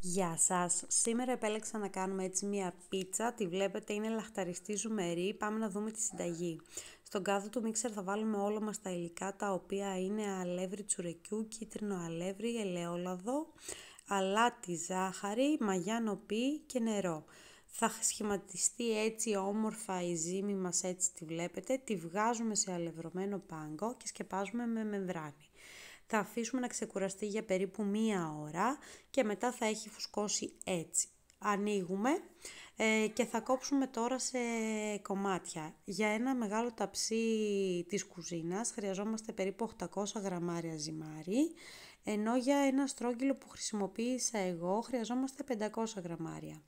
Γεια σας! Σήμερα επέλεξα να κάνουμε έτσι μία πίτσα, τη βλέπετε είναι λαχταριστή ζουμερή, πάμε να δούμε τη συνταγή. Στον κάδο του μίξερ θα βάλουμε όλα μας τα υλικά τα οποία είναι αλεύρι τσουρεκιού, κίτρινο αλεύρι, ελαιόλαδο, αλάτι, ζάχαρη, μαγιά νοπή και νερό. Θα σχηματιστεί έτσι όμορφα η ζύμη μας, έτσι τη βλέπετε, τη βγάζουμε σε αλευρωμένο πάγκο και σκεπάζουμε με μεμβράνη. Θα αφήσουμε να ξεκουραστεί για περίπου μία ώρα και μετά θα έχει φουσκώσει έτσι. Ανοίγουμε και θα κόψουμε τώρα σε κομμάτια. Για ένα μεγάλο ταψί της κουζίνας χρειαζόμαστε περίπου 800 γραμμάρια ζυμάρι, ενώ για ένα στρόγγυλο που χρησιμοποίησα εγώ χρειαζόμαστε 500 γραμμάρια.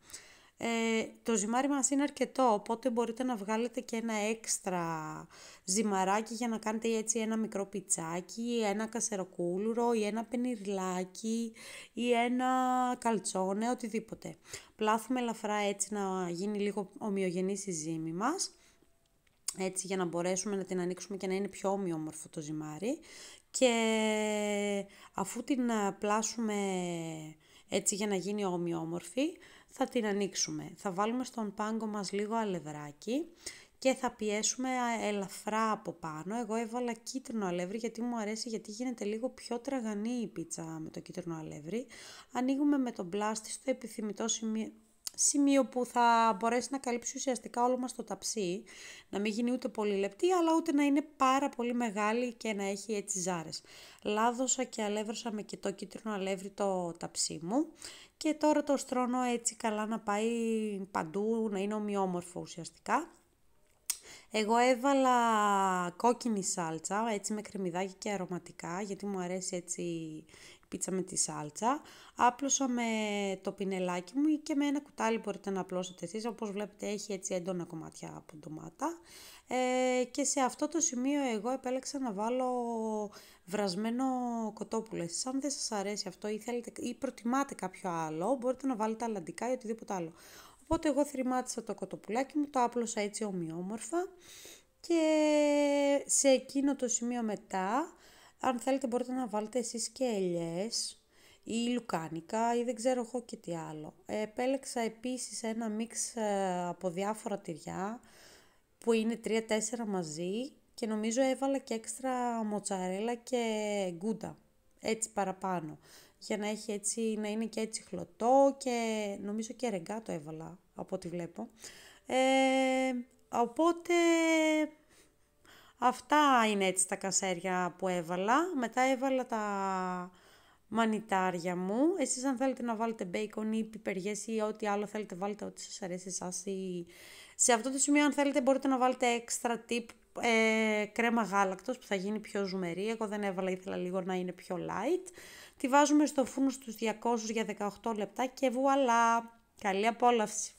Το ζυμάρι μας είναι αρκετό, οπότε μπορείτε να βγάλετε και ένα έξτρα ζυμαράκι για να κάνετε έτσι ένα μικρό πιτσάκι, ένα κασεροκούλουρο ή ένα πενιρλάκι ή ένα καλτσόνε, οτιδήποτε. Πλάθουμε ελαφρά έτσι να γίνει λίγο ομοιογενής η ζύμη μας, έτσι για να μπορέσουμε να την ανοίξουμε και να είναι πιο ομοιόμορφο το ζυμάρι. Και αφού την πλάσουμε έτσι για να γίνει ομοιόμορφη, θα την ανοίξουμε. Θα βάλουμε στον πάγκο μας λίγο αλευράκι και θα πιέσουμε ελαφρά από πάνω. Εγώ έβαλα κίτρινο αλεύρι γιατί μου αρέσει, γιατί γίνεται λίγο πιο τραγανή η πίτσα με το κίτρινο αλεύρι. Ανοίγουμε με τον πλάστη στο επιθυμητό σημείο που θα μπορέσει να καλύψει ουσιαστικά όλο μας το ταψί, να μην γίνει ούτε πολύ λεπτή αλλά ούτε να είναι πάρα πολύ μεγάλη και να έχει έτσι ζάρες. Λάδωσα και αλεύρωσα με και το κίτρινο αλεύρι το ταψί μου και τώρα το στρώνω έτσι καλά να πάει παντού, να είναι ομοιόμορφο ουσιαστικά. Εγώ έβαλα κόκκινη σάλτσα, έτσι με κρεμμυδάκι και αρωματικά, γιατί μου αρέσει έτσι η πίτσα με τη σάλτσα. Άπλωσα με το πινελάκι μου και με ένα κουτάλι μπορείτε να απλώσετε εσείς, όπως βλέπετε έχει έτσι έντονα κομμάτια από ντομάτα. Και σε αυτό το σημείο εγώ επέλεξα να βάλω βρασμένο κοτόπουλο. Εσείς αν δεν σας αρέσει αυτό ή, ή προτιμάτε κάποιο άλλο, μπορείτε να βάλετε αλαντικά ή οτιδήποτε άλλο. Οπότε εγώ θρημάτισα το κοτοπουλάκι μου, το άπλωσα έτσι ομοιόμορφα και σε εκείνο το σημείο μετά, αν θέλετε μπορείτε να βάλετε εσείς και ελιές ή λουκάνικα ή δεν ξέρω εγώ και τι άλλο. Επέλεξα επίσης ένα μίξ από διάφορα τυριά που είναι 3-4 μαζί και νομίζω έβαλα και έξτρα μοτσαρέλα και γκούντα, έτσι παραπάνω. Για να έχει έτσι, να είναι και έτσι χλωτό και νομίζω και ρεγκάτο έβαλα από ό,τι βλέπω. Οπότε αυτά είναι έτσι τα κασέρια που έβαλα. Μετά έβαλα τα μανιτάρια μου. Εσείς αν θέλετε να βάλετε μπέικον ή πιπεριές ή ό,τι άλλο θέλετε βάλετε, ό,τι σας αρέσει εσάς. Σε αυτό το σημείο αν θέλετε μπορείτε να βάλετε έξτρα tip κρέμα γάλακτος που θα γίνει πιο ζουμερή. Εγώ δεν έβαλα, ήθελα λίγο να είναι πιο light. Τη βάζουμε στο φούρνο στους 200 για 18 λεπτά και βουαλά! Καλή απόλαυση!